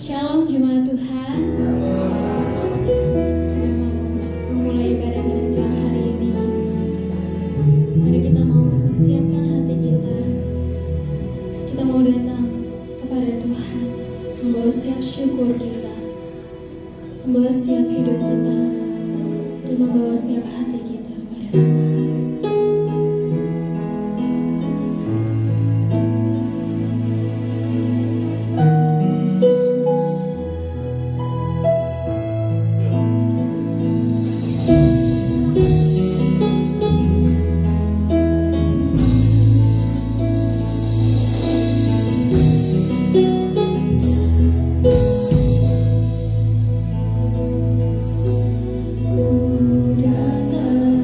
Shalom jemaat Tuhan. Kita mau memulai ibadah pada siang hari ini. Mari kita mau siapkan hati kita. Kita mau datang kepada Tuhan, membawa setiap syukur kita, membawa setiap hidup kita, dan membawa setiap hati kita kepada Tuhan. Ku datang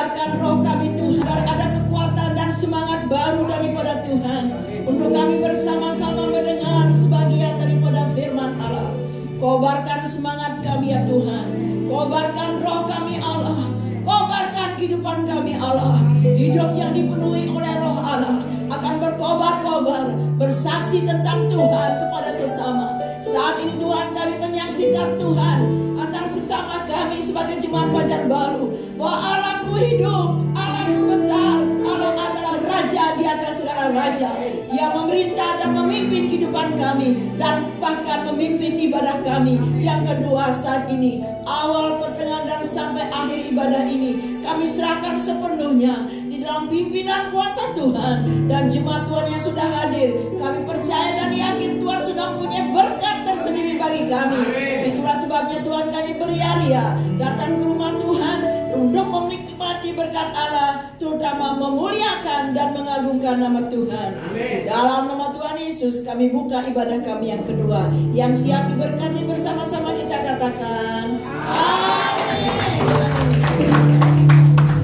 Kobarkan roh kami Tuhan, agar ada kekuatan dan semangat baru daripada Tuhan, untuk kami bersama-sama mendengar sebagian daripada firman Allah. Kobarkan semangat kami ya Tuhan, kobarkan roh kami Allah, kobarkan kehidupan kami Allah. Hidup yang dipenuhi oleh roh Allah akan berkobar-kobar, bersaksi tentang Tuhan kepada sesama. Saat ini Tuhan, kami menyaksikan Tuhan antara sesama kami sebagai jemaat Fajar Baru, bahwa Allahku hidup, Allahku besar, Allah adalah Raja di atas segala raja, yang memerintah dan memimpin kehidupan kami, dan bahkan memimpin ibadah kami yang kedua saat ini. Awal, pertengahan, dan sampai akhir ibadah ini kami serahkan sepenuhnya di dalam pimpinan kuasa Tuhan dan jemaat Tuhan yang sudah hadir. Kami percaya dan yakin Tuhan sudah punya berkat tersendiri bagi kami. Itulah sebabnya Tuhan, kami beria-ria datang ke rumah Tuhan untuk menikmati berkat Allah, terutama memuliakan dan mengagungkan nama Tuhan. Di dalam nama Tuhan Yesus kami buka ibadah kami yang kedua. Yang siap diberkati bersama-sama kita katakan amin.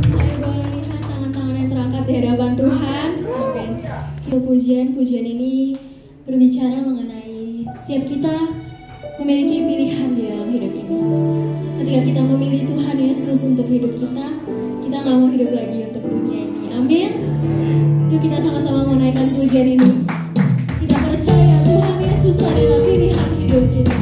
Saya boleh lihat tangan-tangan yang terangkat di hadapan Tuhan. Amin. Pujian ini berbicara mengenai setiap kita memiliki pilihan di dalam hidup ini. Ketika kita memilih Tuhan Yesus untuk hidup kita nggak mau hidup lagi untuk dunia ini. Amin. Yuk kita sama-sama menaikkan pujian ini. Kita percaya Tuhan Yesus adalah pilihan hidup kita.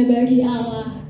damai bagi Allah.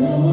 Oh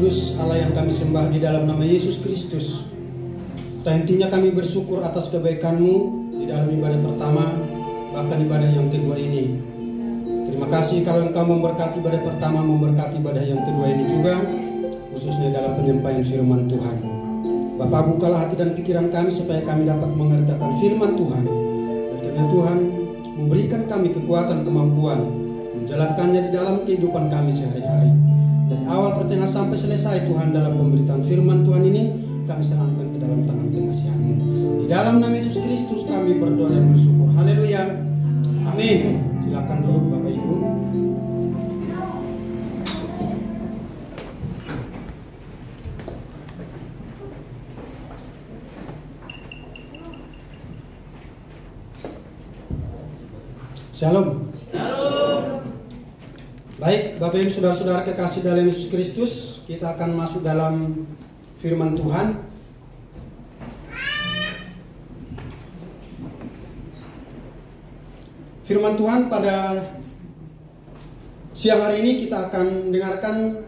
Kudus, Allah yang kami sembah, di dalam nama Yesus Kristus, hentinya kami bersyukur atas kebaikan-Mu di dalam ibadah pertama, bahkan ibadah yang kedua ini. Terima kasih kalau Engkau memberkati ibadah pertama, memberkati ibadah yang kedua ini juga, khususnya dalam penyampaian firman Tuhan. Bapa, bukalah hati dan pikiran kami supaya kami dapat mengerjakan firman Tuhan. Dan karena Tuhan memberikan kami kekuatan, kemampuan menjalankannya di dalam kehidupan kami sehari-hari. Dari awal pertengahan sampai selesai Tuhan, dalam pemberitaan firman Tuhan ini kami serahkan ke dalam tangan pengasihan-Mu. Di dalam nama Yesus Kristus kami berdoa dan bersyukur. Haleluya. Amin. Silakan duduk Bapak Ibu. Shalom. Baik, Bapak Ibu saudara-saudara kekasih dalam Yesus Kristus, kita akan masuk dalam firman Tuhan. Firman Tuhan pada siang hari ini kita akan dengarkan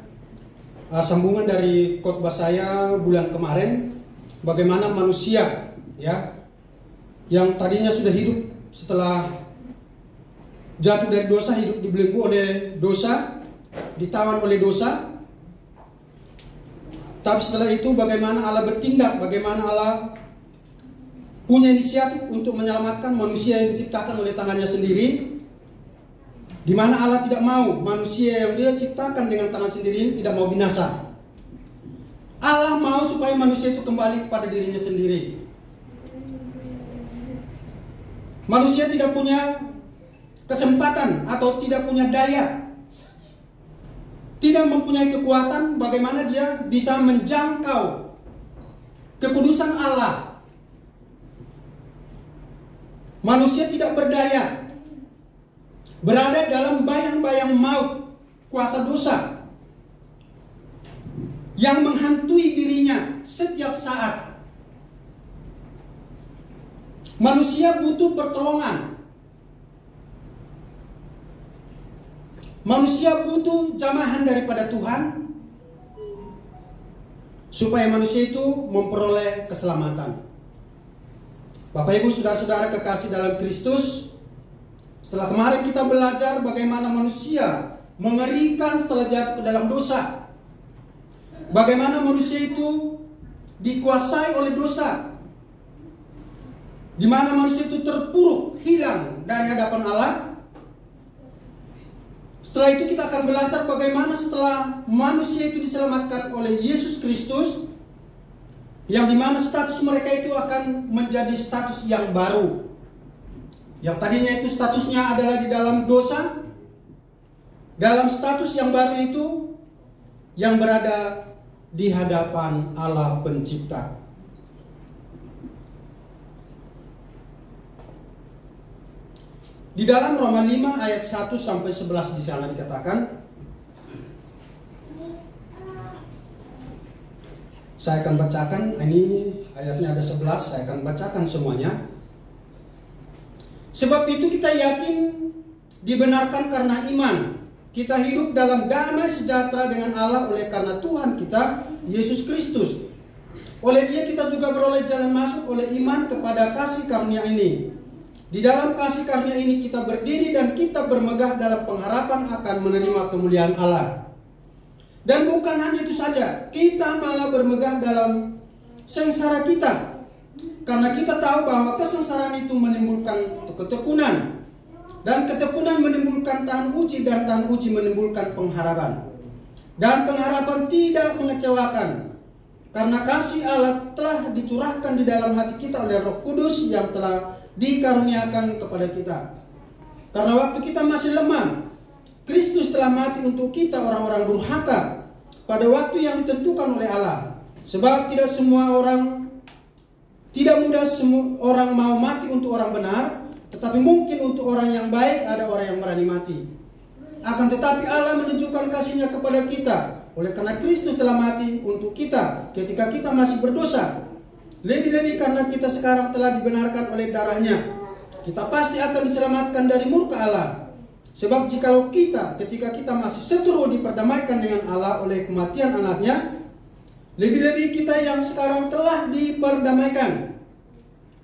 sambungan dari khotbah saya bulan kemarin, bagaimana manusia ya yang tadinya sudah hidup setelah jatuh dari dosa, hidup dibelenggu oleh dosa, ditawan oleh dosa. Tapi setelah itu bagaimana Allah bertindak, bagaimana Allah punya inisiatif untuk menyelamatkan manusia yang diciptakan oleh tangannya sendiri, di mana Allah tidak mau manusia yang Dia ciptakan dengan tangan sendiri ini tidak mau binasa. Allah mau supaya manusia itu kembali kepada dirinya sendiri. Manusia tidak punya kesempatan atau tidak punya daya, tidak mempunyai kekuatan bagaimana dia bisa menjangkau kekudusan Allah. Manusia tidak berdaya, berada dalam bayang-bayang maut, kuasa dosa yang menghantui dirinya setiap saat. Manusia butuh pertolongan. Manusia butuh jamahan daripada Tuhan supaya manusia itu memperoleh keselamatan. Bapak Ibu saudara-saudara kekasih dalam Kristus, setelah kemarin kita belajar bagaimana manusia mengerikan setelah jatuh ke dalam dosa, bagaimana manusia itu dikuasai oleh dosa, di mana manusia itu terpuruk, hilang dari hadapan Allah. Setelah itu kita akan belajar bagaimana setelah manusia itu diselamatkan oleh Yesus Kristus, yang dimana status mereka itu akan menjadi status yang baru. Yang tadinya itu statusnya adalah di dalam dosa, dalam status yang baru itu yang berada di hadapan Allah Pencipta. Di dalam Roma 5 ayat 1 sampai 11 di sana dikatakan, saya akan bacakan, ini ayatnya ada 11, saya akan bacakan semuanya. Sebab itu kita yakin dibenarkan karena iman. Kita hidup dalam damai sejahtera dengan Allah oleh karena Tuhan kita, Yesus Kristus. Oleh Dia kita juga beroleh jalan masuk oleh iman kepada kasih karunia ini. Di dalam kasih karunia ini kita berdiri dan kita bermegah dalam pengharapan akan menerima kemuliaan Allah. Dan bukan hanya itu saja, kita malah bermegah dalam sengsara kita. Karena kita tahu bahwa kesengsaraan itu menimbulkan ketekunan. Dan ketekunan menimbulkan tahan uji, dan tahan uji menimbulkan pengharapan. Dan pengharapan tidak mengecewakan. Karena kasih Allah telah dicurahkan di dalam hati kita oleh Roh Kudus yang telah dikaruniakan kepada kita. Karena waktu kita masih lemah, Kristus telah mati untuk kita orang-orang durhaka pada waktu yang ditentukan oleh Allah. Sebab tidak mudah semua orang mau mati untuk orang benar, tetapi mungkin untuk orang yang baik ada orang yang berani mati. Akan tetapi Allah menunjukkan kasih-Nya kepada kita oleh karena Kristus telah mati untuk kita ketika kita masih berdosa. Lebih-lebih karena kita sekarang telah dibenarkan oleh darah-Nya, kita pasti akan diselamatkan dari murka Allah. Sebab jikalau ketika kita masih seteru diperdamaikan dengan Allah oleh kematian anaknya, lebih-lebih kita yang sekarang telah diperdamaikan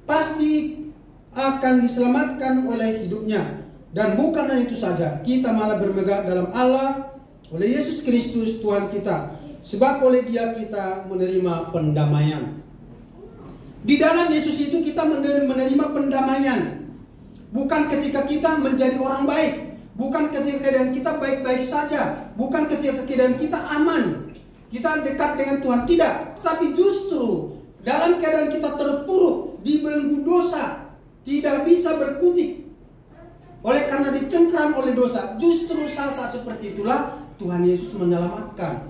pasti akan diselamatkan oleh hidupnya. Dan bukan hanya itu saja, kita malah bermegah dalam Allah oleh Yesus Kristus Tuhan kita, sebab oleh Dia kita menerima pendamaian. Di dalam Yesus itu kita menerima pendamaian. Bukan ketika kita menjadi orang baik, bukan ketika keadaan kita baik-baik saja, bukan ketika keadaan kita aman, kita dekat dengan Tuhan, tidak. Tetapi justru dalam keadaan kita terpuruk, dibelenggu dosa, tidak bisa berkutik oleh karena dicengkram oleh dosa, justru saat seperti itulah Tuhan Yesus menyelamatkan.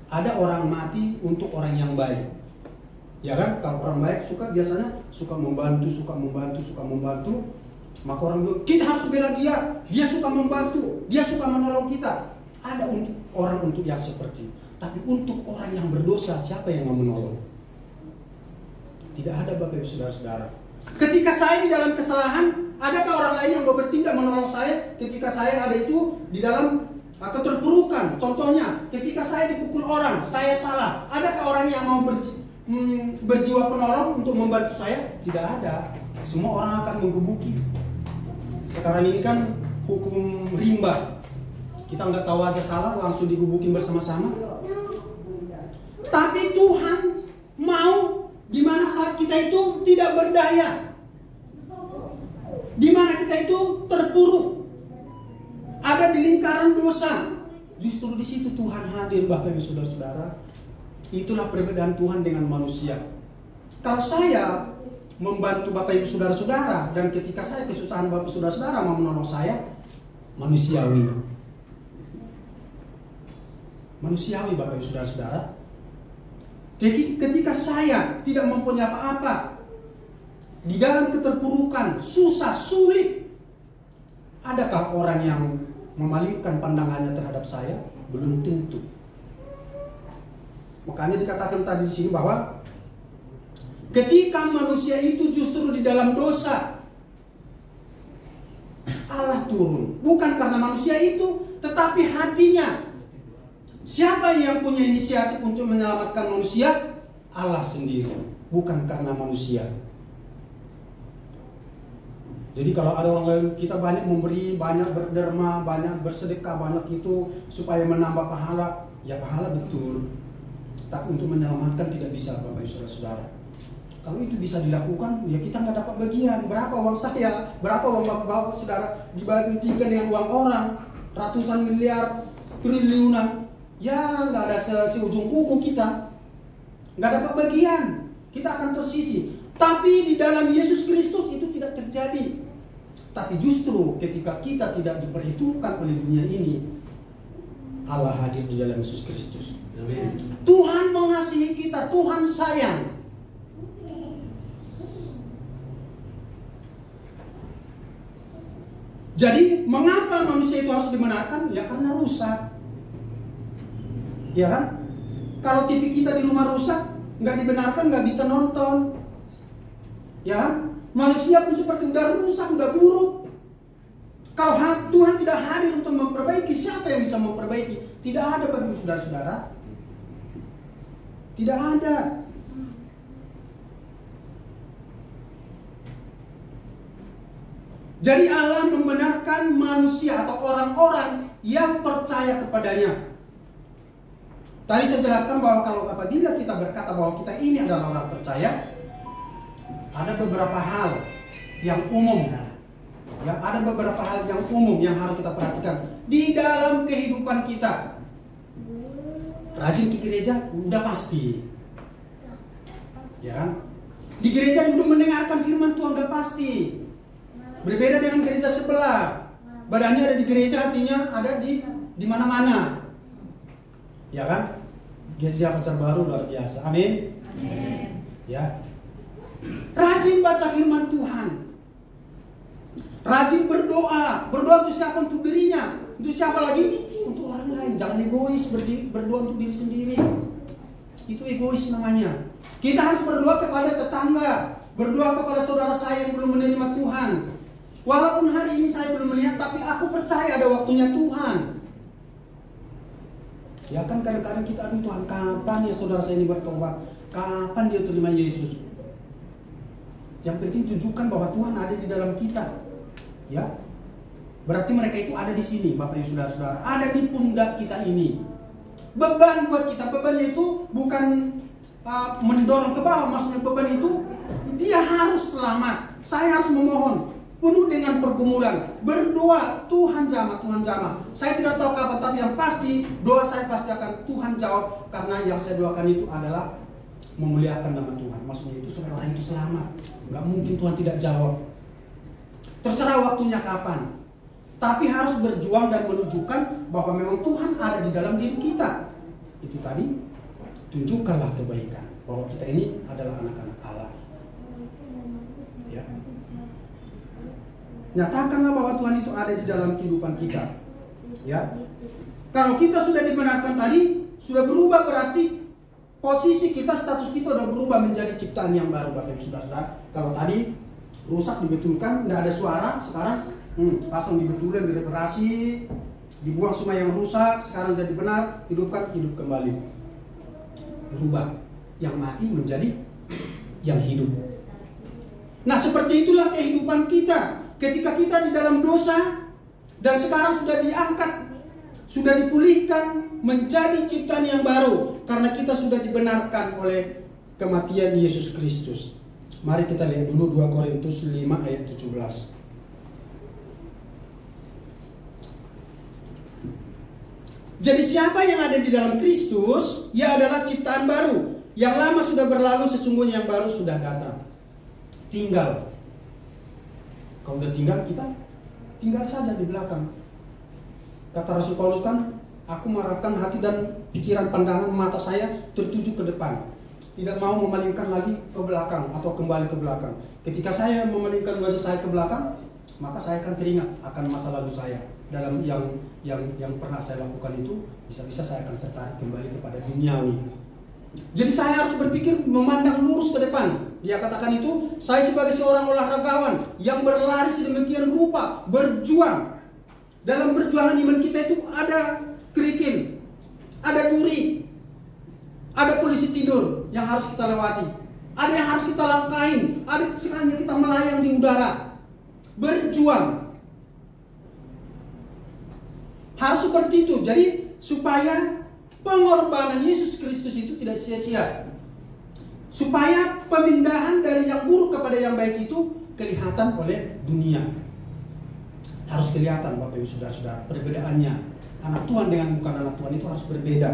Ada orang mati untuk orang yang baik, ya kan? Kalau orang baik biasanya suka membantu, maka orang bilang kita harus bela dia, dia suka membantu, dia suka menolong kita. Ada orang untuk yang seperti itu. Tapi untuk orang yang berdosa, siapa yang mau menolong? Tidak ada, Bapak Ibu Saudara-saudara. Ketika saya di dalam kesalahan, adakah orang lain yang mau bertindak menolong saya ketika saya ada itu di dalam keterpurukan? Contohnya, ketika saya dipukul orang, saya salah. Adakah orang yang mau berjiwa penolong untuk membantu saya? Tidak ada. Semua orang akan menggebuki. Sekarang ini kan hukum rimba. Kita nggak tahu aja salah, langsung digebukin bersama-sama. Tapi Tuhan mau di mana saat kita itu tidak berdaya, di mana kita itu terpuruk, ada di lingkaran dosa, justru di situ Tuhan hadir, Bapak Ibu Saudara-saudara. Itulah perbedaan Tuhan dengan manusia. Kalau saya membantu Bapak Ibu Saudara-saudara, dan ketika saya kesusahan Bapak Ibu Saudara-saudara mau menolong saya, manusiawi. Manusiawi, Bapak Ibu Saudara-saudara. Ketika saya tidak mempunyai apa-apa, di dalam keterpurukan, susah, sulit, adakah orang yang memalingkan pandangannya terhadap saya? Belum tentu. Makanya dikatakan tadi di sini bahwa ketika manusia itu justru di dalam dosa, Allah turun. Bukan karena manusia itu, tetapi hatinya. Siapa yang punya inisiatif untuk menyelamatkan manusia? Allah sendiri, bukan karena manusia. Jadi kalau ada orang lain, kita banyak memberi, banyak berderma, banyak bersedekah, banyak itu supaya menambah pahala. Ya pahala betul, tapi untuk menyelamatkan tidak bisa, Bapak Ibu Saudara-saudara. Kalau itu bisa dilakukan, ya kita nggak dapat bagian. Berapa uang saya, berapa uang Bapak Saudara dibandingkan dengan uang orang, ratusan miliar, triliunan. Ya nggak ada seujung kuku kita, nggak dapat bagian, kita akan tersisih. Tapi di dalam Yesus Kristus itu tidak terjadi. Tapi justru ketika kita tidak diperhitungkan oleh dunia ini, Allah hadir di dalam Yesus Kristus. Amin. Tuhan mengasihi kita, Tuhan sayang. Jadi mengapa manusia itu harus dibenarkan? Ya karena rusak. Ya kan? Kalau TV kita di rumah rusak, nggak dibenarkan, nggak bisa nonton. Ya kan? Manusia pun seperti udah rusak, udah buruk. Kalau Tuhan tidak hadir untuk memperbaiki, siapa yang bisa memperbaiki? Tidak ada, bagi saudara-saudara. Tidak ada. Jadi Allah membenarkan manusia atau orang-orang yang percaya kepadanya. Tadi saya jelaskan bahwa kalau apabila kita berkata bahwa kita ini adalah orang percaya, ada beberapa hal yang umum. Ya, ada beberapa hal yang umum yang harus kita perhatikan di dalam kehidupan kita. Rajin ke gereja, udah pasti. Ya kan? Di gereja dulu mendengarkan firman Tuhan, udah pasti. Berbeda dengan gereja sebelah. Badannya ada di gereja, hatinya ada di mana-mana. Ya kan? Gereja pacar baru luar biasa. Amin. Amin. Ya. Rajin baca firman Tuhan. Rajin berdoa. Berdoa untuk siapa? Untuk dirinya. Untuk siapa lagi? Untuk orang lain. Jangan egois berdoa untuk diri sendiri. Itu egois namanya. Kita harus berdoa kepada tetangga. Berdoa kepada saudara saya yang belum menerima Tuhan. Walaupun hari ini saya belum melihat, tapi aku percaya ada waktunya Tuhan. Ya kan kadang-kadang kita, aduh Tuhan, kapan ya saudara saya ini bertobat? Kapan dia terima Yesus? Yang penting tunjukkan bahwa Tuhan ada di dalam kita. Ya, berarti mereka itu ada di sini, Bapak Ibu saudara-saudara, ada di pundak kita ini. Beban buat kita, bebannya itu bukan mendorong ke bawah, maksudnya beban itu dia harus selamat. Saya harus memohon, penuh dengan pergumulan, berdoa, Tuhan jamah, Tuhan jamah. Saya tidak tahu kapan, tapi yang pasti doa saya pasti akan Tuhan jawab, karena yang saya doakan itu adalah memuliakan nama Tuhan. Maksudnya itu supaya orang itu selamat. Nggak mungkin Tuhan tidak jawab. Terserah waktunya kapan, tapi harus berjuang dan menunjukkan bahwa memang Tuhan ada di dalam diri kita. Itu tadi, tunjukkanlah kebaikan bahwa kita ini adalah anak-anak Allah. Ya. Nyatakanlah bahwa Tuhan itu ada di dalam kehidupan kita. Ya. Kalau kita sudah dibenarkan tadi, sudah berubah, berarti posisi kita, status kita sudah berubah menjadi ciptaan yang baru, Bapak Ibu saudara. Kalau tadi rusak dibetulkan, tidak ada suara, sekarang pasang dibetulkan, direparasi, dibuang semua yang rusak, sekarang jadi benar, hidupkan, hidup kembali. Berubah, yang mati menjadi yang hidup. Nah, seperti itulah kehidupan kita. Ketika kita di dalam dosa dan sekarang sudah diangkat, sudah dipulihkan menjadi ciptaan yang baru karena kita sudah dibenarkan oleh kematian Yesus Kristus. Mari kita lihat dulu 2 Korintus 5 ayat 17. Jadi siapa yang ada di dalam Kristus, ia adalah ciptaan baru. Yang lama sudah berlalu, sesungguhnya yang baru sudah datang. Tinggal. Kalau udah tinggal, kita tinggal saja di belakang. Kata Rasul Paulus kan, aku mengarahkan hati dan pikiran, pandangan mata saya tertuju ke depan. Tidak mau memalingkan lagi ke belakang atau kembali ke belakang. Ketika saya memalingkan wajah saya ke belakang, maka saya akan teringat akan masa lalu saya. Dalam yang pernah saya lakukan itu, bisa-bisa saya akan tertarik kembali kepada duniawi. Jadi saya harus berpikir memandang lurus ke depan. Dia katakan itu, saya sebagai seorang olahragawan yang berlari sedemikian rupa, berjuang. Dalam perjuangan iman kita itu ada kerikil, ada duri, ada polisi tidur yang harus kita lewati, ada yang harus kita langkahin, ada sekalinya kita melayang di udara. Berjuang. Harus seperti itu. Jadi supaya pengorbanan Yesus Kristus itu tidak sia-sia. Supaya pemindahan dari yang buruk kepada yang baik itu kelihatan oleh dunia. Harus kelihatan, Bapak Ibu saudara-saudara, perbedaannya. Anak Tuhan dengan bukan anak Tuhan itu harus berbeda.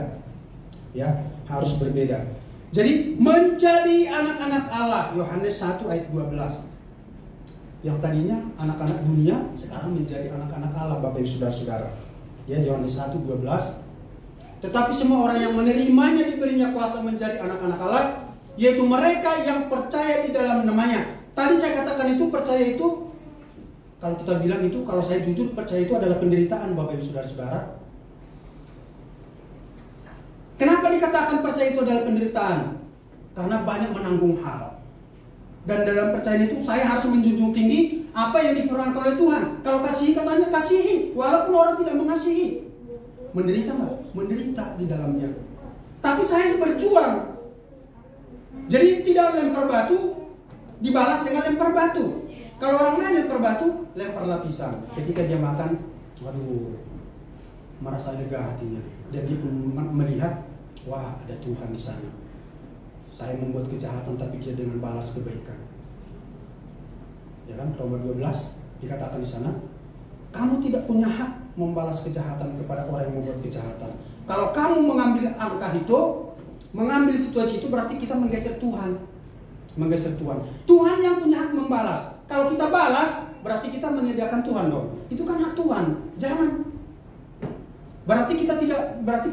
Ya, harus berbeda. Jadi menjadi anak-anak Allah, Yohanes 1 ayat 12. Yang tadinya anak-anak dunia sekarang menjadi anak-anak Allah, Bapak Ibu saudara-saudara. Ya, Yohanes 1:12. Tetapi semua orang yang menerimanya diberinya kuasa menjadi anak-anak Allah, yaitu mereka yang percaya di dalam namanya. Tadi saya katakan itu percaya itu, kalau kita bilang itu, kalau saya jujur, percaya itu adalah penderitaan, Bapak Ibu saudara-saudara. Kenapa dikatakan percaya itu adalah penderitaan? Karena banyak menanggung hal. Dan dalam percaya itu saya harus menjunjung tinggi apa yang difirmankan oleh Tuhan. Kalau kasihi, katanya kasihi, walaupun orang tidak mengasihi. Menderita nggak? Menderita di dalamnya. Tapi saya berjuang. Jadi tidak lempar batu dibalas dengan lempar batu. Kalau orang lain lempar batu, lemparlah pisang. Ketika dia makan, waduh, merasa lega hatinya. Dan dia melihat, wah, ada Tuhan di sana. Saya membuat kejahatan tapi dia dengan balas kebaikan. Ya kan, Roma 12 dikatakan di sana, kamu tidak punya hak membalas kejahatan kepada orang yang membuat kejahatan. Kalau kamu mengambil angka itu, mengambil situasi itu, berarti kita menggeser Tuhan. Menggeser Tuhan. Tuhan yang punya hak membalas. Kalau kita balas, berarti kita menyediakan Tuhan dong. Itu kan hak Tuhan. Jangan. Berarti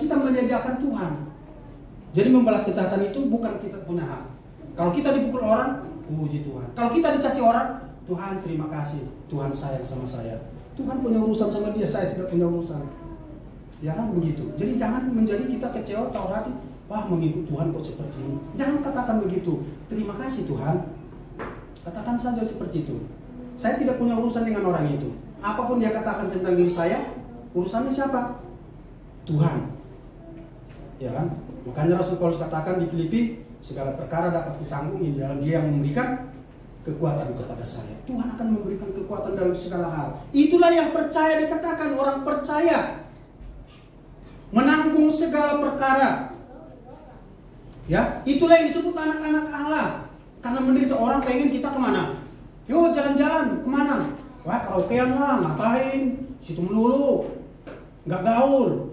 kita menyediakan Tuhan. Jadi membalas kejahatan itu bukan kita punya hak. Kalau kita dipukul orang, puji Tuhan. Kalau kita dicaci orang, Tuhan terima kasih. Tuhan sayang sama saya. Tuhan punya urusan sama dia, saya tidak punya urusan. Ya kan begitu. Jadi jangan menjadi kita kecewa atau hati, wah mengikut Tuhan kok seperti ini. Jangan katakan begitu. Terima kasih Tuhan. Katakan saja seperti itu. Saya tidak punya urusan dengan orang itu. Apapun dia katakan tentang diri saya, urusannya siapa? Tuhan. Ya kan? Makanya Rasul Paulus katakan di Filipi, segala perkara dapat ditanggung di dalam Dia yang memberikan kekuatan kepada saya. Tuhan akan memberikan kekuatan dalam segala hal. Itulah yang percaya, dikatakan orang percaya menanggung segala perkara. Ya, itulah yang disebut anak-anak Allah. Karena menderita orang pengen kita kemana? Yuk jalan-jalan, kemana? Wah, karaokean lah, ngapain? Situ melulu, nggak gaul.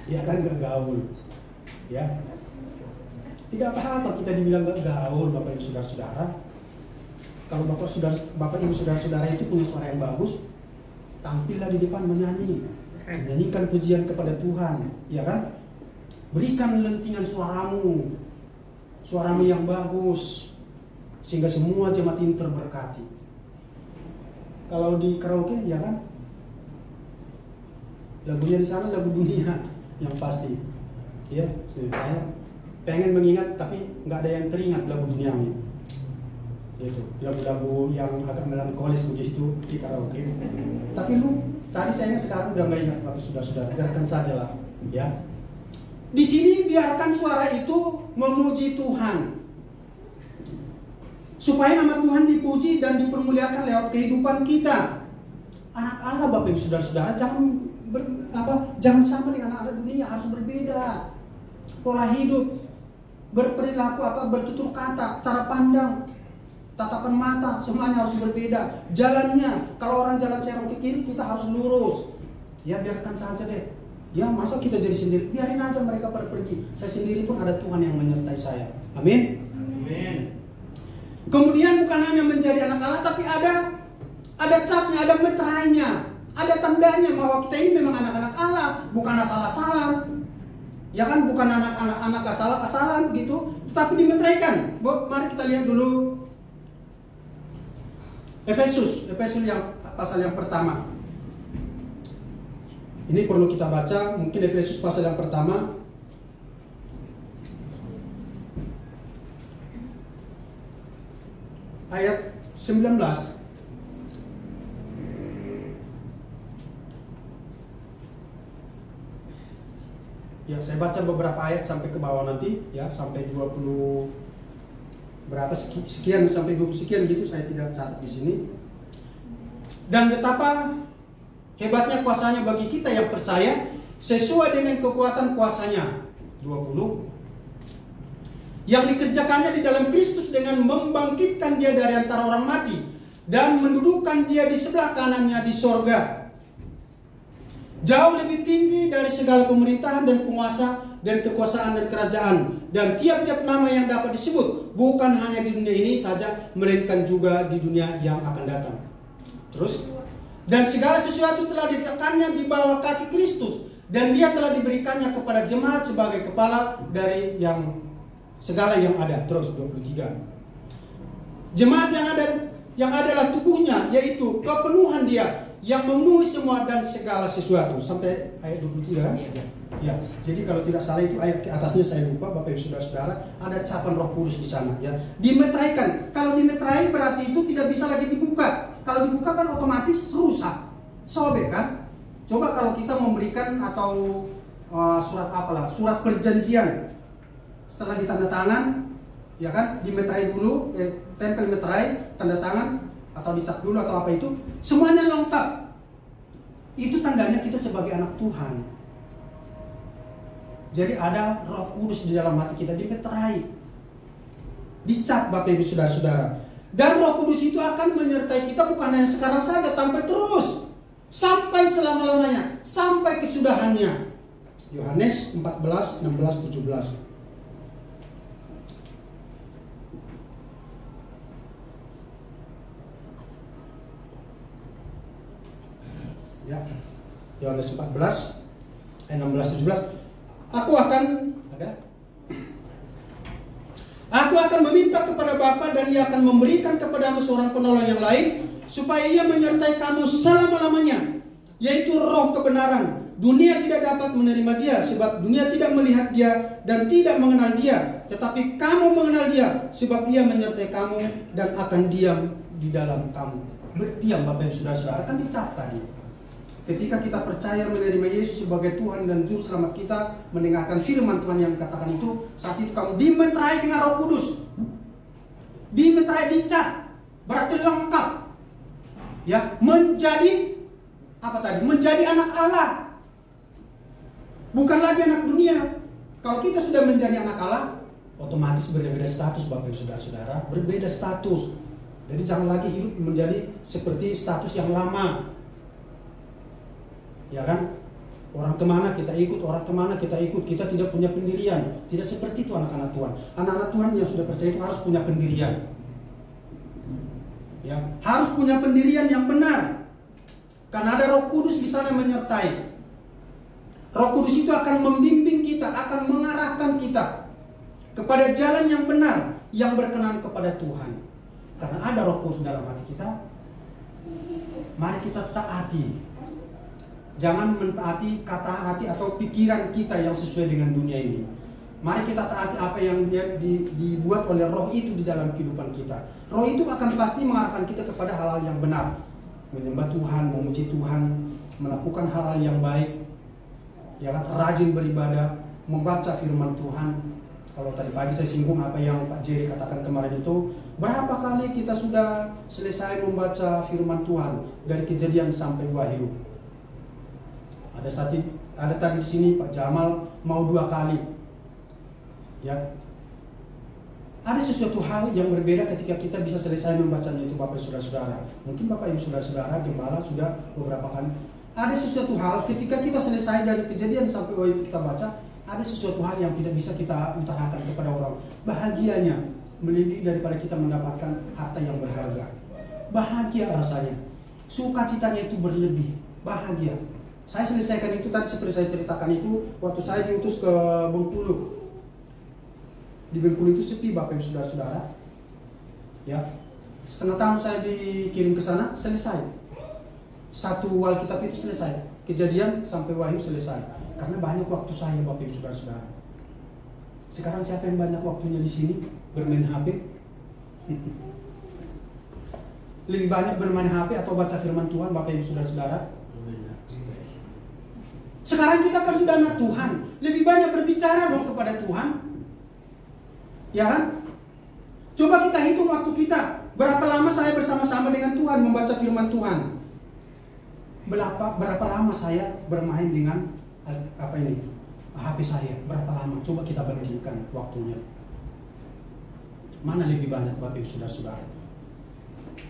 Ya kan, nggak gaul. Ya, tidak apa-apa kita dibilang nggak gaul, Bapak Ibu Saudara-saudara. Kalau Bapak Ibu Saudara-saudara itu punya suara yang bagus, tampillah di depan menyanyikan pujian kepada Tuhan, ya kan? Berikan lentingan suaramu yang bagus, sehingga semua jemaat ini terberkati. Kalau di karaoke, ya kan, lagunya di sana lagu dunia yang pasti. Ya, saya pengen mengingat tapi nggak ada yang teringat lagu duniawi. Itu lagu-lagu yang agak melankolis begitu di karaoke. Tapi tadi saya sekarang udah nggak ingat, tapi sudah biarkan saja lah. Ya. Di sini biarkan suara itu memuji Tuhan, supaya nama Tuhan dipuji dan dipermuliakan lewat kehidupan kita. Anak Allah, Bapak Ibu Saudara-saudara, jangan sama dengan anak dunia, harus berbeda. Pola hidup, berperilaku, bertutur kata, cara pandang, tatapan mata, semuanya harus berbeda. Jalannya, kalau orang jalan serong ke kiri, kita harus lurus. Ya biarkan saja deh. Ya masa kita jadi sendiri, biarin aja mereka pergi. Saya sendiri pun ada Tuhan yang menyertai saya. Amin. Amin. Kemudian bukan hanya menjadi anak Allah, tapi ada capnya, ada meterainya, ada tandanya bahwa kita ini memang anak-anak Allah, bukan asal-asalan. Ya kan, bukan anak-anak asal-asalan gitu, tapi dimeteraikan. Mari kita lihat dulu Efesus yang pasal yang pertama. Ini perlu kita baca, mungkin Efesus pasal yang pertama. Ayat 19. Ya, saya baca beberapa ayat sampai ke bawah nanti, ya, sampai 20 berapa sekian sampai 20 sekian gitu, saya tidak catat di sini. Dan betapa hebatnya kuasanya bagi kita yang percaya sesuai dengan kekuatan kuasanya. 20. Yang dikerjakannya di dalam Kristus dengan membangkitkan dia dari antara orang mati dan mendudukkan dia di sebelah kanannya di sorga, jauh lebih tinggi dari segala pemerintahan dan penguasa dan kekuasaan dan kerajaan dan tiap-tiap nama yang dapat disebut, bukan hanya di dunia ini saja, melainkan juga di dunia yang akan datang. Terus, dan segala sesuatu telah diletakkannya di bawah kaki Kristus, dan dia telah diberikannya kepada jemaat sebagai kepala dari segala yang ada. Terus 23. Jemaat yang adalah tubuhnya, yaitu kepenuhan dia yang memenuhi semua dan segala sesuatu. Sampai ayat 23. Ya. Jadi kalau tidak salah itu ayat ke atasnya saya lupa, Bapak Ibu Saudara-saudara, ada capan Roh Kudus di sana, ya. Dimeteraikan. Kalau dimeterai berarti itu tidak bisa lagi dibuka. Kalau dibuka kan otomatis rusak, sobek kan. Coba kalau kita memberikan atau surat perjanjian, setelah ditanda tangan, ya kan, dimeterai dulu, tempel meterai, tanda tangan atau dicap dulu atau apa itu, semuanya lengkap. Itu tandanya kita sebagai anak Tuhan. Jadi ada Roh Kudus di dalam hati kita, dimeterai, dicap, Bapak Ibu Saudara-saudara. Dan Roh Kudus itu akan menyertai kita bukan hanya sekarang saja, sampai terus, sampai selama-lamanya, sampai kesudahannya. Yohanes 14, 16, 17. Ya, Yohanes 14, 16, 17. Aku akan meminta kepada Bapa dan Ia akan memberikan kepadamu seorang penolong yang lain, supaya Ia menyertai kamu selama-lamanya, yaitu Roh kebenaran. Dunia tidak dapat menerima Dia, sebab dunia tidak melihat Dia dan tidak mengenal Dia. Tetapi kamu mengenal Dia, sebab Ia menyertai kamu dan akan diam di dalam kamu berdiam. Bapak Ibu Saudara-saudara, kan dicap tadi. Ketika kita percaya menerima Yesus sebagai Tuhan dan Juru Selamat kita, mendengarkan firman Tuhan yang dikatakan itu, saat itu kamu dimeterai dengan Roh Kudus. Dimeterai, dicap, berarti lengkap. Ya, menjadi apa tadi? Menjadi anak Allah. Bukan lagi anak dunia. Kalau kita sudah menjadi anak Allah, otomatis berbeda status, Bapak Ibu Saudara-saudara, berbeda status. Jadi jangan lagi hidup menjadi seperti status yang lama. Ya kan? Orang kemana kita ikut, orang kemana kita ikut. Kita tidak punya pendirian. Tidak seperti itu anak-anak Tuhan. Anak-anak Tuhan yang sudah percaya itu harus punya pendirian. Ya, harus punya pendirian yang benar. Karena ada Roh Kudus di sana menyertai. Roh Kudus itu akan membimbing kita, akan mengarahkan kita kepada jalan yang benar, yang berkenan kepada Tuhan. Karena ada Roh Kudus dalam hati kita, mari kita taati. Jangan mentaati kata hati atau pikiran kita yang sesuai dengan dunia ini. Mari kita taati apa yang dibuat oleh Roh itu di dalam kehidupan kita. Roh itu akan pasti mengarahkan kita kepada hal-hal yang benar. Menyembah Tuhan, memuji Tuhan, melakukan hal-hal yang baik. Ya, rajin beribadah, membaca firman Tuhan. Kalau tadi pagi saya singgung apa yang Pak Jerry katakan kemarin itu, berapa kali kita sudah selesai membaca firman Tuhan dari Kejadian sampai Wahyu. Ada tadi di sini Pak Jamal mau 2 kali. Ya. Ada sesuatu hal yang berbeda ketika kita bisa selesai membacanya itu, Bapak Ibu Saudara-saudara. Mungkin Bapak Ibu Saudara-saudara gembala sudah beberapa kali. Ada sesuatu hal ketika kita selesai dari Kejadian sampai Wahyu kita baca, ada sesuatu hal yang tidak bisa kita utarakan kepada orang. Bahagianya melebihi daripada kita mendapatkan harta yang berharga. Bahagia rasanya. Sukacitanya itu berlebih. Bahagia. Saya selesaikan itu tadi seperti saya ceritakan itu waktu saya diutus ke Bengkulu. Di Bengkulu itu sepi, Bapak Ibu Saudara-saudara. Ya. Setengah tahun saya dikirim ke sana, selesai. 1 Alkitab itu selesai. Kejadian sampai Wahyu selesai. Karena banyak waktu saya, Bapak Ibu Saudara-saudara. Sekarang siapa yang banyak waktunya di sini bermain HP? Lebih banyak bermain HP atau baca firman Tuhan, Bapak Ibu Saudara-saudara? Sekarang kita kan sudah anak Tuhan, lebih banyak berbicara dong kepada Tuhan. Ya kan? Coba kita hitung waktu kita. Berapa lama saya bersama-sama dengan Tuhan membaca firman Tuhan? Berapa lama saya bermain dengan HP saya? Berapa lama? Coba kita bandingkan waktunya. Mana lebih banyak, Bapak Ibu Saudara-saudara?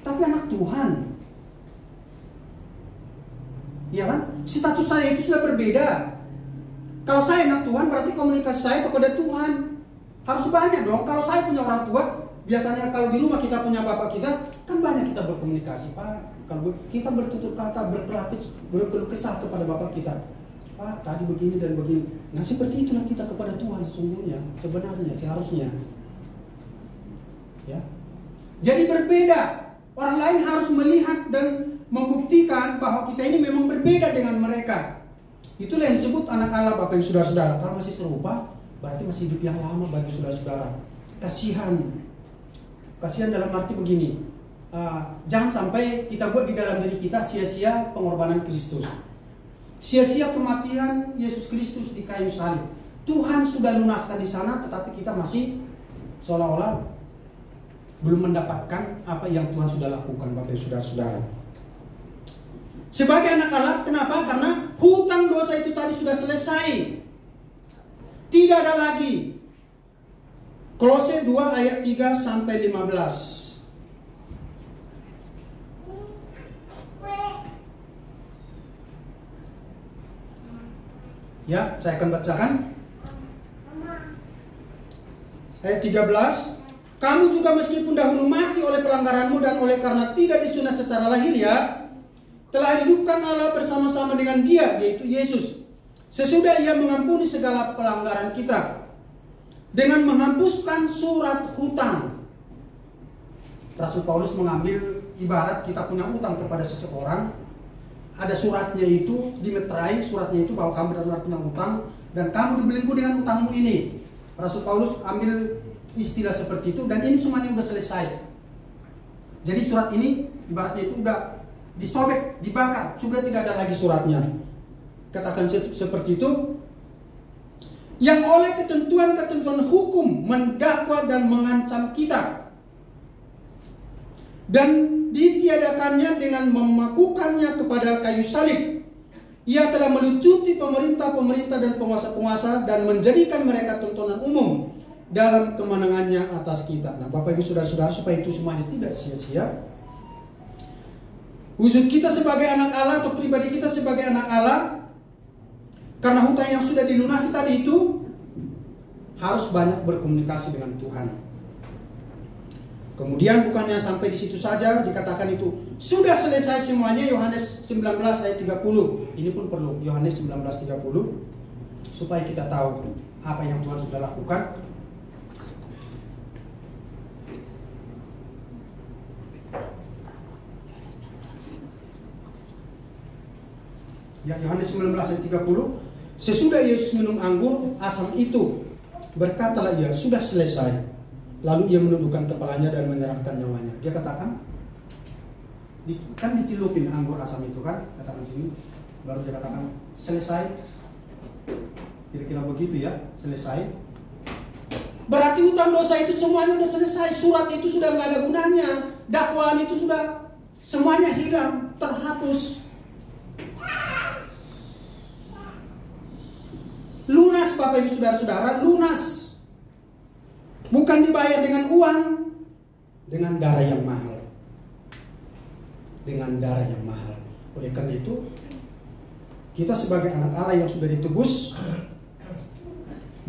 Tapi anak Tuhan, ya kan? Status saya itu sudah berbeda. Kalau saya anak Tuhan, berarti komunikasi saya kepada Tuhan harus banyak dong. Kalau saya punya orang tua, biasanya kalau di rumah kita punya bapak kita, kan banyak kita berkomunikasi, Pak. Kalau kita bertutur kata, berkeluh kesah kepada bapak kita, Pak, tadi begini dan begini. Nah, seperti itulah kita kepada Tuhan sesungguhnya, sebenarnya, seharusnya. Ya. Jadi berbeda. Orang lain harus melihat dan membuktikan bahwa kita ini memang berbeda dengan mereka. Itulah yang disebut anak Allah, Bapak Ibu Saudara-saudara. Kalau masih serupa, berarti masih hidup yang lama, Bapak Ibu Saudara-saudara. Kasihan dalam arti begini. Jangan sampai kita buat di dalam diri kita sia-sia pengorbanan Kristus. Sia-sia kematian Yesus Kristus di kayu salib. Tuhan sudah lunaskan di sana, tetapi kita masih seolah-olah belum mendapatkan apa yang Tuhan sudah lakukan, Bapak Ibu Saudara-saudara. Sebagai anak Allah, kenapa? Karena hutang dosa itu tadi sudah selesai. Tidak ada lagi. Kolose 2 ayat 3 sampai 15. Ya, saya akan bacakan. Ayat 13. Kamu juga meskipun dahulu mati oleh pelanggaranmu dan oleh karena tidak disunat secara lahiriah, telah hidupkan Allah bersama-sama dengan Dia, yaitu Yesus. Sesudah Ia mengampuni segala pelanggaran kita dengan menghapuskan surat hutang. Rasul Paulus mengambil ibarat kita punya hutang kepada seseorang, ada suratnya itu dimeterai, suratnya itu bahwa kamu benar-benar punya hutang dan kamu dibelenggu dengan hutangmu ini. Rasul Paulus ambil istilah seperti itu dan ini semuanya sudah selesai. Jadi surat ini ibaratnya itu udah disobek, dibakar, sudah tidak ada lagi suratnya. Katakan seperti itu. Yang oleh ketentuan-ketentuan hukum mendakwa dan mengancam kita, dan ditiadakannya dengan memakukannya kepada kayu salib. Ia telah melucuti pemerintah-pemerintah dan penguasa-penguasa dan menjadikan mereka tontonan umum dalam kemenangannya atas kita. Nah, Bapak Ibu Saudara-saudara, supaya itu semuanya tidak sia-sia, wujud kita sebagai anak Allah atau pribadi kita sebagai anak Allah, karena hutang yang sudah dilunasi tadi itu, harus banyak berkomunikasi dengan Tuhan. Kemudian bukannya sampai di situ saja dikatakan itu sudah selesai semuanya, Yohanes 19 ayat 30. Ini pun perlu, Yohanes 19:30, supaya kita tahu apa yang Tuhan sudah lakukan. Ya, Yohanes 19 ayat 30. Sesudah Yesus minum anggur asam itu, berkatalah ia, sudah selesai. Lalu ia menundukkan kepalanya dan menyerahkan nyawanya. Dia katakan, kan dicelupin anggur asam itu kan, katakan sini. Baru dia katakan, selesai. Kira-kira begitu ya, selesai. Berarti hutang dosa itu semuanya sudah selesai. Surat itu sudah nggak ada gunanya. Dakwaan itu sudah semuanya hilang, terhapus. Lunas, Bapak Ibu Saudara-saudara, lunas. Bukan dibayar dengan uang, dengan darah yang mahal. Dengan darah yang mahal. Oleh karena itu, kita sebagai anak Allah yang sudah ditebus,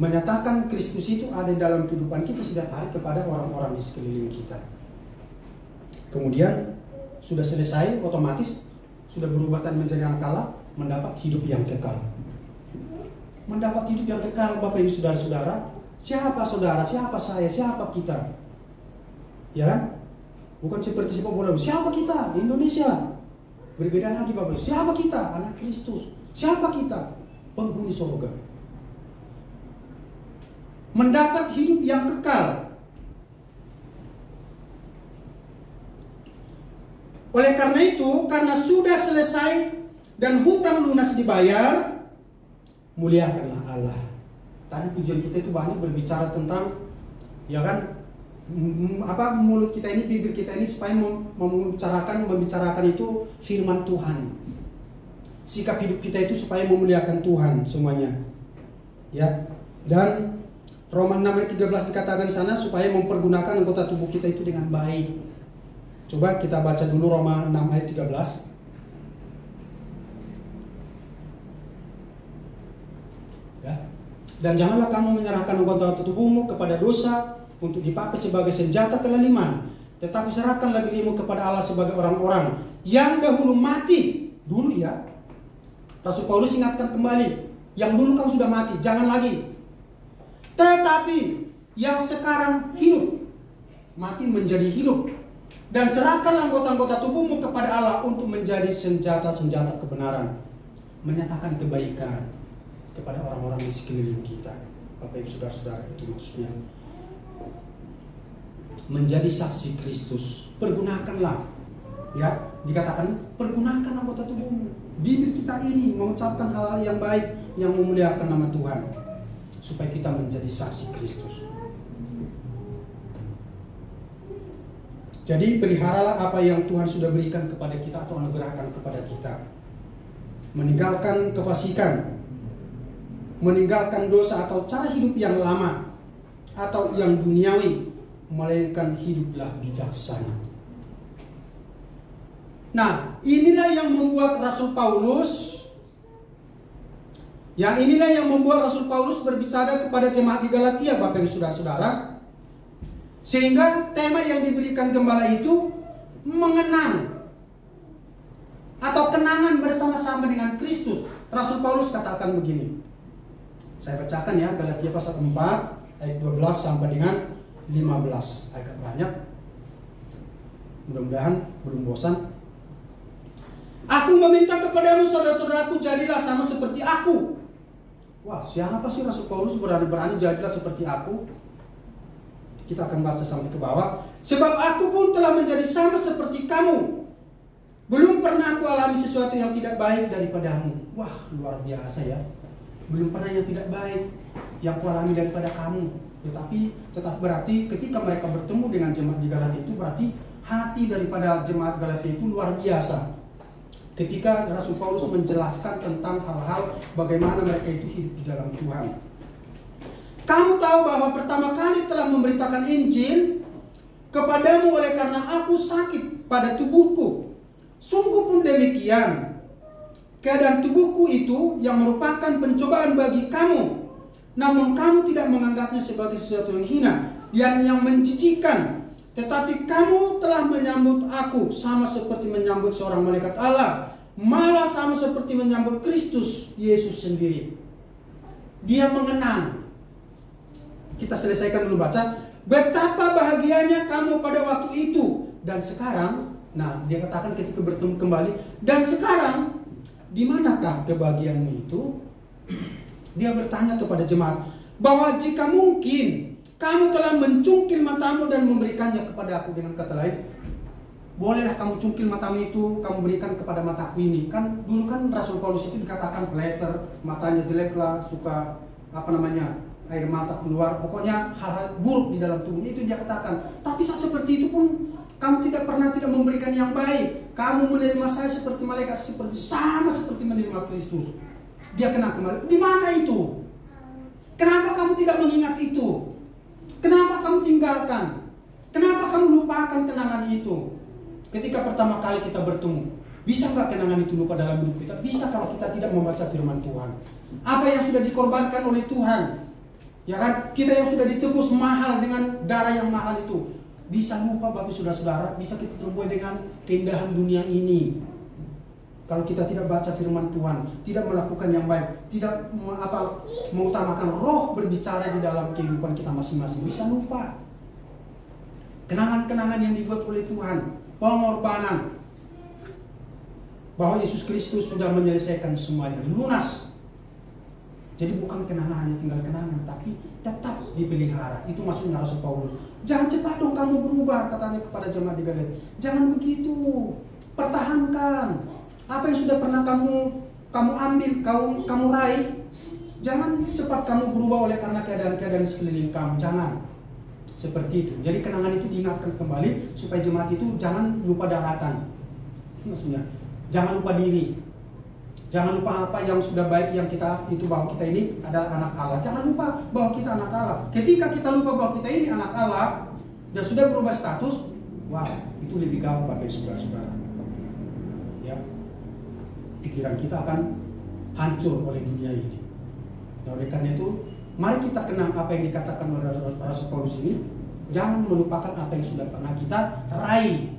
menyatakan Kristus itu ada dalam kehidupan kita setiap hari kepada orang-orang di sekeliling kita. Kemudian, sudah selesai, otomatis sudah berubah dan menjadi anak Allah, mendapat hidup yang kekal. Mendapat hidup yang kekal, Bapak Ibu Saudara-saudara. Siapa saudara, siapa saya, siapa kita? Ya kan? Bukan seperti sepak bola. Siapa kita? Indonesia. Berbeda lagi Bapak Ibu. Siapa kita? Anak Kristus. Siapa kita? Penghuni surga. Mendapat hidup yang kekal. Oleh karena itu, karena sudah selesai dan hutang lunas dibayar, muliakanlah Allah. Tadi pujian kita itu banyak berbicara tentang, ya kan, mulut kita ini, bibir kita ini supaya membicarakan itu firman Tuhan. Sikap hidup kita itu supaya memuliakan Tuhan semuanya. Ya. Dan Roma 6 ayat 13 dikatakan sana supaya mempergunakan anggota tubuh kita itu dengan baik. Coba kita baca dulu Roma 6 ayat 13. Dan janganlah kamu menyerahkan anggota tubuhmu kepada dosa untuk dipakai sebagai senjata kelaliman, tetapi serahkanlah dirimu kepada Allah sebagai orang-orang yang dahulu mati. Dulu ya, Rasul Paulus ingatkan kembali, yang dulu kamu sudah mati, jangan lagi. Tetapi yang sekarang hidup, mati menjadi hidup. Dan serahkan anggota-anggota tubuhmu kepada Allah untuk menjadi senjata-senjata kebenaran, menyatakan kebaikan kepada orang-orang di sekeliling kita. Bapak Ibu Saudara-saudara, itu maksudnya menjadi saksi Kristus. Pergunakanlah, ya, dikatakan pergunakan anggota tubuhmu. Bibir kita ini mengucapkan hal-hal yang baik yang memuliakan nama Tuhan, supaya kita menjadi saksi Kristus. Jadi peliharalah apa yang Tuhan sudah berikan kepada kita atau anugerahkan kepada kita. Meninggalkan kefasikan, meninggalkan dosa atau cara hidup yang lama atau yang duniawi, melainkan hiduplah bijaksana. Nah, inilah yang membuat Rasul Paulus, berbicara kepada jemaat di Galatia, Bapak Ibu Saudara-saudara, sehingga tema yang diberikan gembala itu mengenang atau kenangan bersama-sama dengan Kristus. Rasul Paulus katakan begini. Saya bacakan ya, Galatia pasal 4 ayat 12 sampai dengan 15. Agak banyak. Mudah-mudahan belum bosan. Aku meminta kepadamu saudara-saudaraku, jadilah sama seperti aku. Wah, siapa sih Rasul Paulus berani-berani jadilah seperti aku? Kita akan baca sampai ke bawah. Sebab aku pun telah menjadi sama seperti kamu. Belum pernah aku alami sesuatu yang tidak baik daripadamu. Wah, luar biasa ya. Belum pernah yang tidak baik yang aku alami daripada kamu. Tetapi tetap berarti ketika mereka bertemu dengan jemaat di Galatia itu, berarti hati daripada jemaat Galatia itu luar biasa. Ketika Rasul Paulus menjelaskan tentang hal-hal bagaimana mereka itu hidup di dalam Tuhan. Kamu tahu bahwa pertama kali telah memberitakan Injil kepadamu oleh karena aku sakit pada tubuhku. Sungguh pun demikian. Keadaan tubuhku itu yang merupakan pencobaan bagi kamu. Namun kamu tidak menganggapnya sebagai sesuatu yang hina dan yang menjijikkan. Tetapi kamu telah menyambut aku sama seperti menyambut seorang malaikat Allah. Malah sama seperti menyambut Kristus Yesus sendiri. Dia mengenang. Kita selesaikan dulu baca. Betapa bahagianya kamu pada waktu itu. Dan sekarang, nah dia katakan ketika bertemu kembali. Dan sekarang, di manakah kebahagiaanmu itu? Dia bertanya kepada jemaat. Bahwa jika mungkin kamu telah mencungkil matamu dan memberikannya kepada aku. Dengan kata lain, bolehlah kamu cungkil matamu itu, kamu berikan kepada mataku ini. Kan dulu kan Rasul Paulus itu dikatakan pleter, matanya jelek lah, suka air mata keluar, pokoknya hal-hal buruk di dalam tubuhnya itu dia katakan. Tapi saat seperti itu pun kamu tidak pernah tidak memberikan yang baik. Kamu menerima saya seperti malaikat, sama seperti menerima Kristus. Dia kena kembali. Di mana itu? Kenapa kamu tidak mengingat itu? Kenapa kamu tinggalkan? Kenapa kamu lupakan kenangan itu? Ketika pertama kali kita bertemu, bisa nggak kenangan itu lupa dalam hidup kita? Bisa kalau kita tidak membaca firman Tuhan. Apa yang sudah dikorbankan oleh Tuhan, ya kan? Kita yang sudah ditebus mahal dengan darah yang mahal itu, bisa lupa Bapak saudara-saudara? Bisa kita terbuai dengan keindahan dunia ini. Kalau kita tidak baca firman Tuhan, tidak melakukan yang baik, tidak mengutamakan roh berbicara di dalam kehidupan kita masing-masing, bisa lupa. Kenangan-kenangan yang dibuat oleh Tuhan, pengorbanan, bahwa Yesus Kristus sudah menyelesaikan semuanya, lunas. Jadi bukan kenangan hanya tinggal kenangan, tapi tetap dipelihara. Itu maksudnya Rasul Paulus. Jangan cepat dong kamu berubah, katanya kepada jemaat di Galatia. Jangan begitu, pertahankan. Apa yang sudah pernah kamu ambil, kamu raih, jangan cepat kamu berubah oleh karena keadaan-keadaan di sekeliling kamu. Jangan seperti itu. Jadi kenangan itu diingatkan kembali supaya jemaat itu jangan lupa daratan. Maksudnya, jangan lupa diri. Jangan lupa apa yang sudah baik yang kita itu, bahwa kita ini adalah anak Allah. Jangan lupa bahwa kita anak Allah. Ketika kita lupa bahwa kita ini anak Allah dan sudah berubah status, wah, itu lebih gawat Bapak saudara-saudara. Ya. Pikiran kita akan hancur oleh dunia ini. Nah, oleh karena itu, mari kita kenang apa yang dikatakan oleh Rasul Paulus ini. Jangan melupakan apa yang sudah pernah kita raih.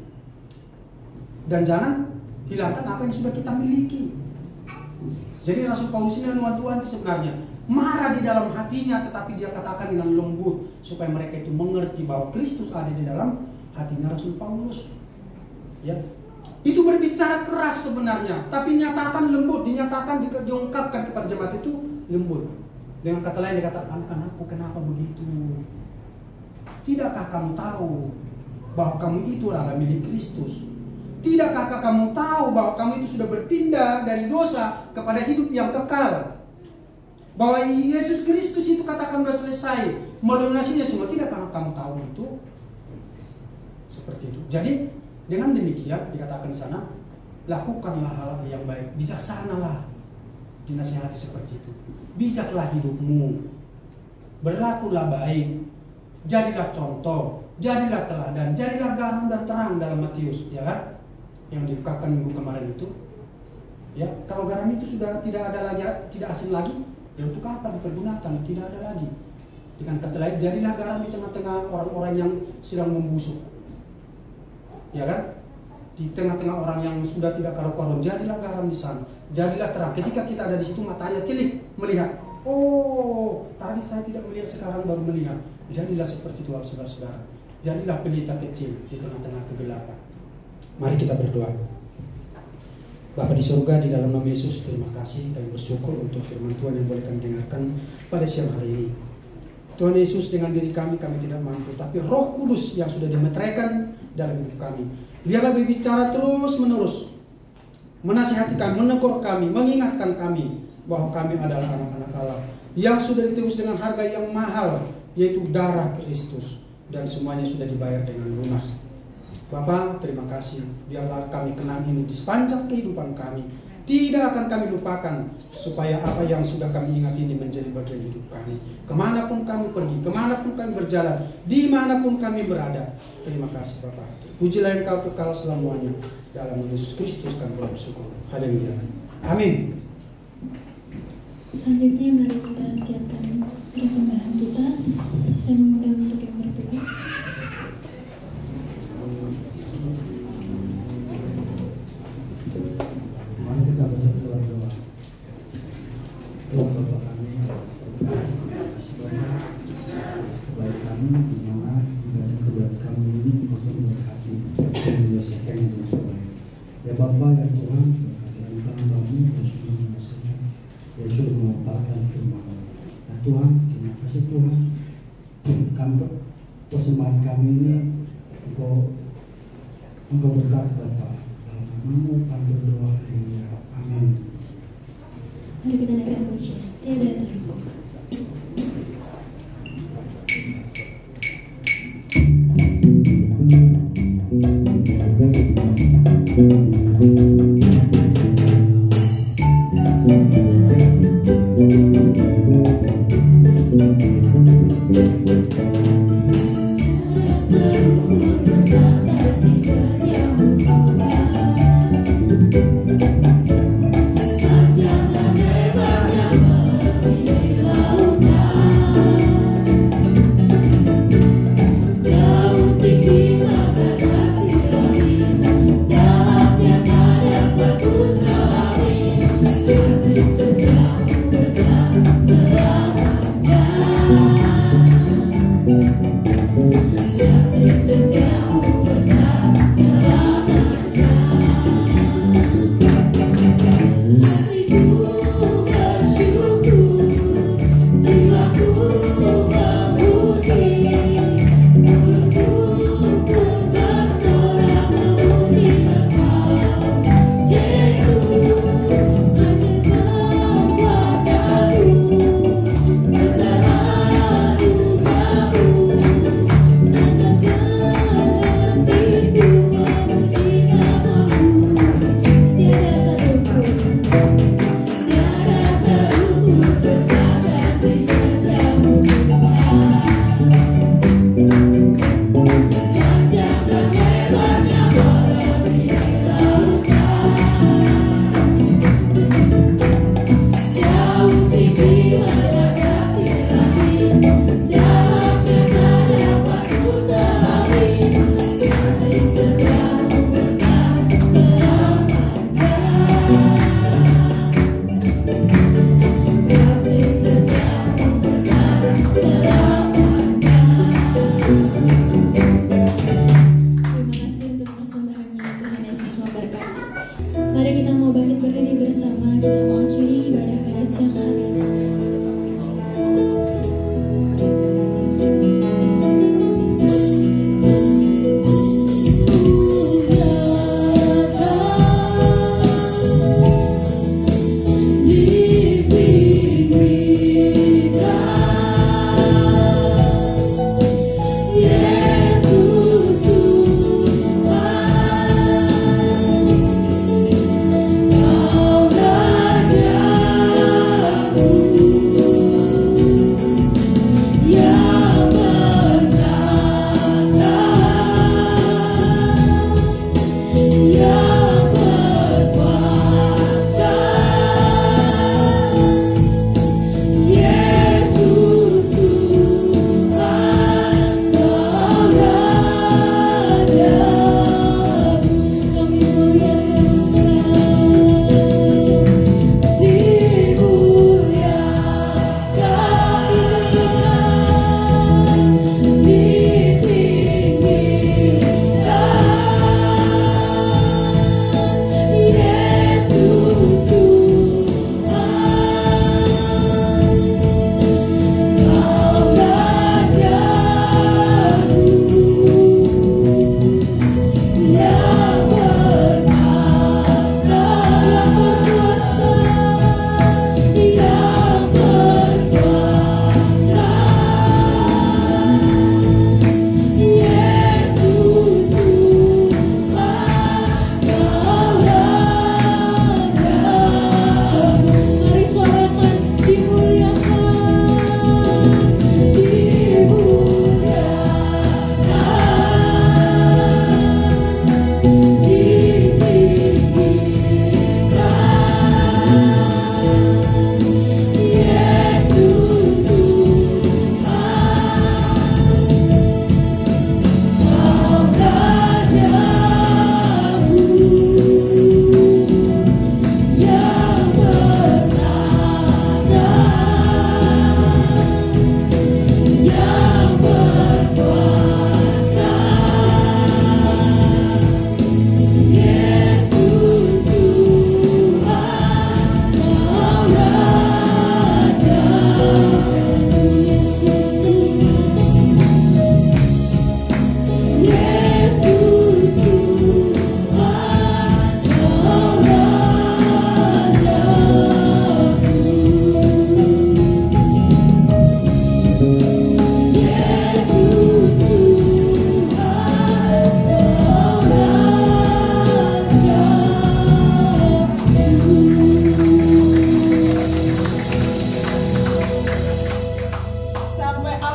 Dan jangan hilangkan apa yang sudah kita miliki. Jadi Rasul Paulus ini nuan-tuan itu sebenarnya marah di dalam hatinya, tetapi dia katakan dengan lembut supaya mereka itu mengerti bahwa Kristus ada di dalam hatinya Rasul Paulus. Ya. Itu berbicara keras sebenarnya, tapi nyatakan lembut, dinyatakan, diungkapkan kepada jemaat itu lembut. Dengan kata lain dikatakan, anak-anakku kenapa begitu? Tidakkah kamu tahu bahwa kamu itu adalah milik Kristus? Tidakkah kamu tahu bahwa kamu itu sudah berpindah dari dosa kepada hidup yang kekal? Bahwa Yesus Kristus itu katakan sudah selesai melunasinya semua. Tidakkah kamu tahu itu? Seperti itu. Jadi dengan demikian dikatakan di sana, lakukanlah hal yang baik, bijaksanalah, dinasihati seperti itu. Bijaklah hidupmu, berlakulah baik, jadilah contoh, jadilah teladan, jadilah garam dan terang dalam Matius, ya kan? Yang diungkapkan minggu kemarin itu. Ya, kalau garam itu sudah tidak ada lagi, tidak asin lagi, ya untuk apa dipergunakan? Tidak ada lagi. Dengan kata lain, jadilah garam di tengah-tengah orang-orang yang sedang membusuk. Ya kan? Di tengah-tengah orang yang sudah tidak karu-karuan, jadilah garam di sana, jadilah terang. Ketika kita ada di situ, matanya celik melihat. Oh, tadi saya tidak melihat, sekarang baru melihat. Jadilah seperti itu, saudara-saudara. Jadilah pelita kecil di tengah-tengah kegelapan. Mari kita berdoa. Bapa di surga, di dalam nama Yesus, terima kasih dan bersyukur untuk firman Tuhan yang boleh kami dengarkan pada siang hari ini. Tuhan Yesus, dengan diri kami tidak mampu, tapi Roh Kudus yang sudah dimeteraikan dalam hidup kami. Biarlah berbicara terus menerus, menasihati kami, menegur kami, mengingatkan kami bahwa kami adalah anak-anak Allah yang sudah ditebus dengan harga yang mahal, yaitu darah Kristus, dan semuanya sudah dibayar dengan lunas. Bapa, terima kasih. Biarlah kami kenang ini di sepanjang kehidupan kami. Tidak akan kami lupakan, supaya apa yang sudah kami ingat ini menjadi bagian hidup kami. Kemanapun kami pergi, kemanapun kami berjalan, dimanapun kami berada. Terima kasih Bapa. Pujilah Engkau kekal selamanya. Dalam Yesus Kristus kami bersyukur. Haleluya. Amin. Selanjutnya mari kita siapkan persembahan kita. Saya mengundang untuk yang bertugas. Mari kita bersatu doa. Tuhan Bapa kami, kepada kami di mana ibadah kedua kami ini makin berhati dan menyelesaikan yang terbaik. Ya Bapa, ya Tuhan, berkati tangan kami yang sudah menyelesaikan, yang sudah memaparkan firman. Ya Tuhan, terima kasih Tuhan. Kami persembahan kami ini Engkau berkati Bapa. Namamu kami berdoa. Amin. Mari kita naikkan pujian. Tiada terluka. Selamanya.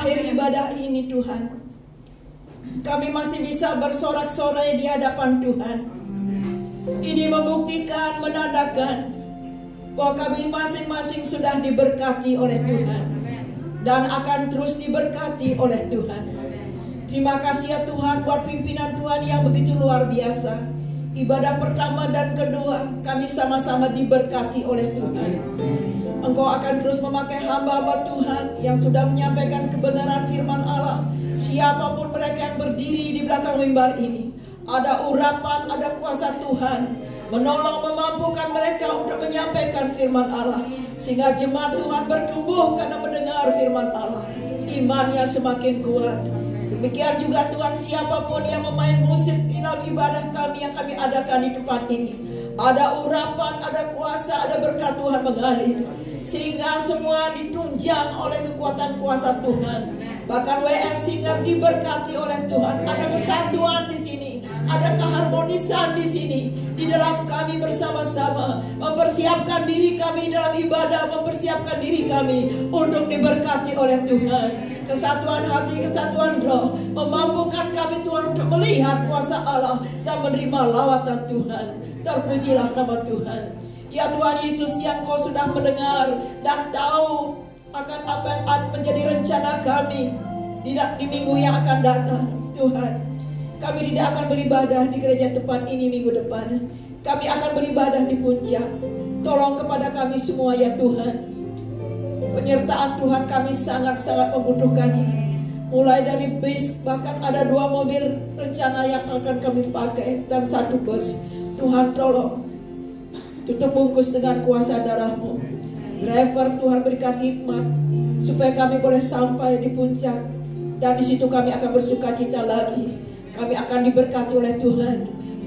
akhir ibadah ini Tuhan, kami masih bisa bersorak-sorai di hadapan Tuhan. Ini membuktikan, menandakan bahwa kami masing-masing sudah diberkati oleh Tuhan dan akan terus diberkati oleh Tuhan. Terima kasih ya Tuhan buat pimpinan Tuhan yang begitu luar biasa. Ibadah pertama dan kedua kami sama-sama diberkati oleh Tuhan. Engkau akan terus memakai hamba-hamba Tuhan yang sudah menyampaikan kebenaran firman Allah. Siapapun mereka yang berdiri di belakang mimbar ini, ada urapan, ada kuasa Tuhan menolong, memampukan mereka untuk menyampaikan firman Allah, sehingga jemaat Tuhan bertumbuh karena mendengar firman Allah, imannya semakin kuat. Demikian juga Tuhan, siapapun yang memain musik di dalam ibadah kami yang kami adakan di tempat ini, ada urapan, ada kuasa, ada berkat Tuhan mengalir, sehingga semua ditunjang oleh kekuatan kuasa Tuhan. Bahkan WR Singer diberkati oleh Tuhan. Ada kesatuan di sini, ada keharmonisan di sini, di dalam kami bersama-sama mempersiapkan diri kami dalam ibadah, mempersiapkan diri kami untuk diberkati oleh Tuhan. Kesatuan hati, kesatuan roh memampukan kami Tuhan untuk melihat kuasa Allah dan menerima lawatan Tuhan. Terpujilah nama Tuhan. Ya Tuhan Yesus, yang Kau sudah mendengar dan tahu akan apa yang menjadi rencana kami di minggu yang akan datang. Tuhan, kami tidak akan beribadah di gereja tempat ini minggu depan. Kami akan beribadah di puncak. Tolong kepada kami semua ya Tuhan. Penyertaan Tuhan kami sangat-sangat membutuhkan ini. Mulai dari bis, bahkan ada 2 mobil rencana yang akan kami pakai dan 1 bus. Tuhan tolong, tutup bungkus dengan kuasa darah-Mu. Driver Tuhan berikan hikmat supaya kami boleh sampai di puncak, dan di situ kami akan bersukacita lagi. Kami akan diberkati oleh Tuhan.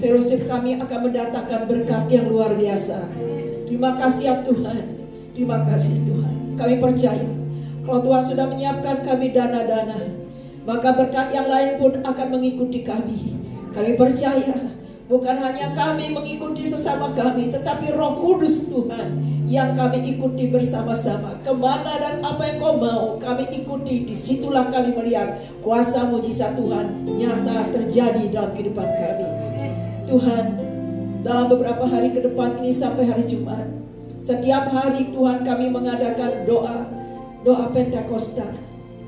Fellowship kami akan mendatangkan berkat yang luar biasa. Terima kasih ya Tuhan. Terima kasih Tuhan. Kami percaya kalau Tuhan sudah menyiapkan kami dana-dana, maka berkat yang lain pun akan mengikuti kami. Kami percaya bukan hanya kami mengikuti sesama kami, tetapi Roh Kudus Tuhan yang kami ikuti bersama-sama. Kemana dan apa yang Kau mau kami ikuti, disitulah kami melihat kuasa mujizat Tuhan nyata terjadi dalam kehidupan kami. Tuhan, dalam beberapa hari ke depan ini sampai hari Jumat, setiap hari Tuhan kami mengadakan doa Pentakosta.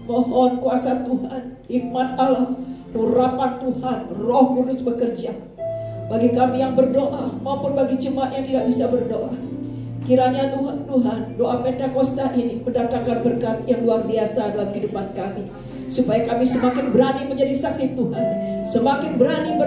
Mohon kuasa Tuhan, hikmat Allah, urapan Tuhan, Roh Kudus bekerja bagi kami yang berdoa maupun bagi jemaat yang tidak bisa berdoa. Kiranya Tuhan, doa Pentakosta ini mendatangkan berkat yang luar biasa dalam kehidupan kami, supaya kami semakin berani menjadi saksi Tuhan, semakin berani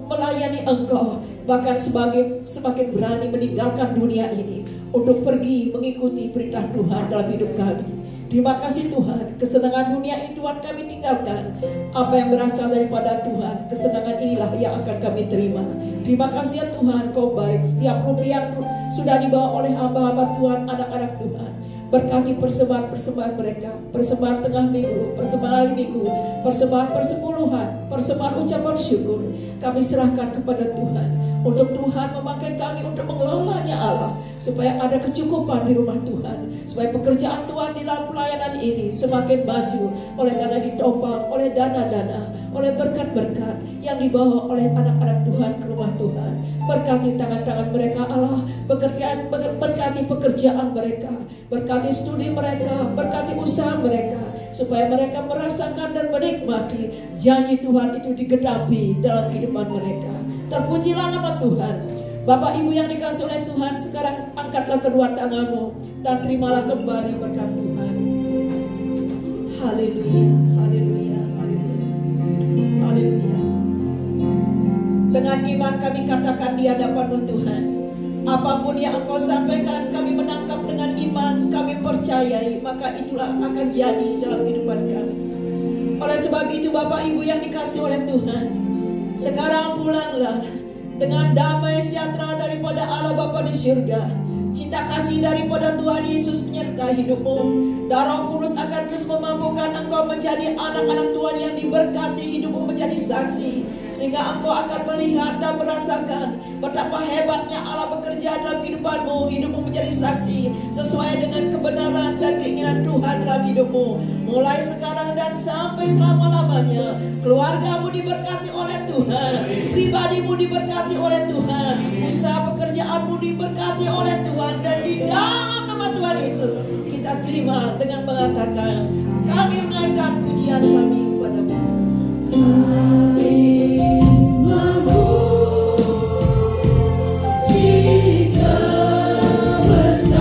melayani Engkau, bahkan semakin berani meninggalkan dunia ini untuk pergi mengikuti perintah Tuhan dalam hidup kami. Terima kasih Tuhan, kesenangan dunia ini Tuhan kami tinggalkan. Apa yang berasal daripada Tuhan, kesenangan inilah yang akan kami terima. Terima kasih ya Tuhan, Kau baik. Setiap rupiah sudah dibawa oleh hamba-hamba Tuhan, anak-anak Tuhan. Berkati persembahan mereka, persembahan tengah minggu, persembahan hari minggu, persembahan persepuluhan, persembahan ucapan syukur. Kami serahkan kepada Tuhan, untuk Tuhan memakai kami untuk mengelolanya Allah, supaya ada kecukupan di rumah Tuhan, supaya pekerjaan Tuhan di dalam pelayanan ini semakin maju, oleh karena ditopang oleh dana-dana, oleh berkat-berkat yang dibawa oleh anak-anak Tuhan ke rumah Tuhan. Berkati tangan-tangan mereka Allah, berkati pekerjaan mereka, berkati studi mereka, berkati usaha mereka, supaya mereka merasakan dan menikmati janji Tuhan itu digenapi dalam kehidupan mereka. Terpujilah nama Tuhan. Bapak Ibu yang dikasih oleh Tuhan, sekarang angkatlah kedua tanganmu dan terimalah kembali berkat Tuhan. Haleluya, haleluya, haleluya, haleluya. Dengan iman kami katakan di hadapan Tuhan, apapun yang Engkau sampaikan kami menangkap dengan iman, kami percayai, maka itulah akan jadi dalam kehidupan kami. Oleh sebab itu Bapak Ibu yang dikasih oleh Tuhan, sekarang pulanglah dengan damai sejahtera daripada Allah Bapa di surga. Cinta kasih daripada Tuhan Yesus menyertai hidupmu. Dan Roh Kudus akan terus memampukan engkau engkau menjadi anak-anak Tuhan yang diberkati, hidupmu menjadi saksi, sehingga engkau akan melihat dan merasakan betapa hebatnya Allah bekerja dalam kehidupanmu. Hidupmu menjadi saksi sesuai dengan kebenaran dan keinginan Tuhan dalam hidupmu. Mulai sekarang dan sampai selama-lamanya, keluargamu diberkati oleh Tuhan, pribadimu diberkati oleh Tuhan, usaha pekerjaanmu diberkati oleh Tuhan. Dan di dalam nama Tuhan Yesus kita terima dengan mengatakan, kami menaikkan pujian kami kepadamu. Kami memuji kebesaran.